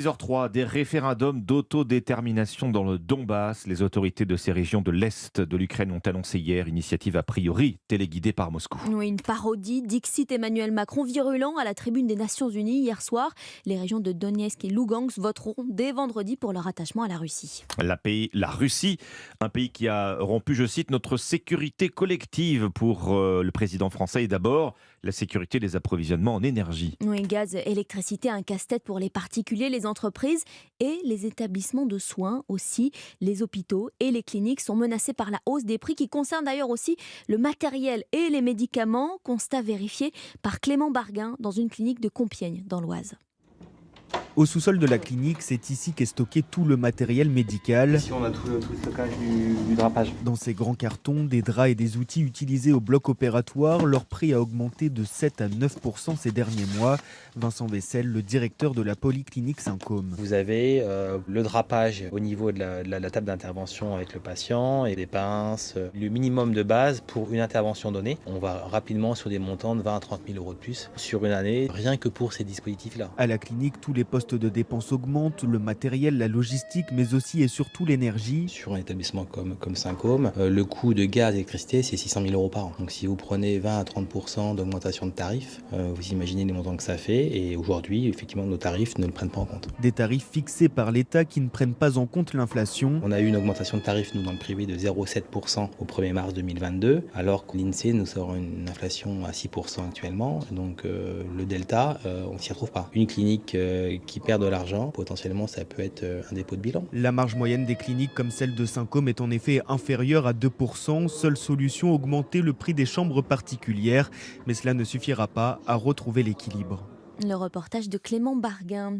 6h03, des référendums d'autodétermination dans le Donbass. Les autorités de ces régions de l'Est de l'Ukraine ont annoncé hier, initiative a priori téléguidée par Moscou. Oui, une parodie, Dixit Emmanuel Macron virulent à la tribune des Nations Unies hier soir. Les régions de Donetsk et Lugansk voteront dès vendredi pour leur attachement à la Russie. La Russie, un pays qui a rompu, je cite, notre sécurité collective pour le président français et d'abord la sécurité des approvisionnements en énergie. Oui, gaz, électricité, un casse-tête pour les particuliers, les entreprises et les établissements de soins aussi. Les hôpitaux et les cliniques sont menacés par la hausse des prix qui concerne d'ailleurs aussi le matériel et les médicaments. Constat vérifié par Clément Barguin dans une clinique de Compiègne dans l'Oise. Au sous-sol de la clinique, c'est ici qu'est stocké tout le matériel médical. Ici, on a tout le stockage du drapage. Dans ces grands cartons, des draps et des outils utilisés au bloc opératoire, leur prix a augmenté de 7 à 9% ces derniers mois. Vincent Vessel, le directeur de la polyclinique Saint-Côme. Vous avez le drapage au niveau de la table d'intervention avec le patient et des pinces, le minimum de base pour une intervention donnée. On va rapidement sur des montants de 20 à 30 000 euros de plus sur une année, rien que pour ces dispositifs-là. À la clinique, tous les postes de dépenses augmentent, le matériel, la logistique, mais aussi et surtout l'énergie. Sur un établissement comme Saint-Côme, le coût de gaz et d'électricité, c'est 600 000 euros par an. Donc si vous prenez 20 à 30% d'augmentation de tarifs, vous imaginez les montants que ça fait. Et aujourd'hui, effectivement, nos tarifs ne le prennent pas en compte. Des tarifs fixés par l'État qui ne prennent pas en compte l'inflation. On a eu une augmentation de tarifs, nous, dans le privé, de 0,7% au 1er mars 2022, alors que l'INSEE nous sort une inflation à 6% actuellement. Donc le delta, on ne s'y retrouve pas. Une clinique qui perd de l'argent, potentiellement, ça peut être un dépôt de bilan. La marge moyenne des cliniques comme celle de Saint-Côme est en effet inférieure à 2%. Seule solution, augmenter le prix des chambres particulières. Mais cela ne suffira pas à retrouver l'équilibre. Le reportage de Clément Barguin.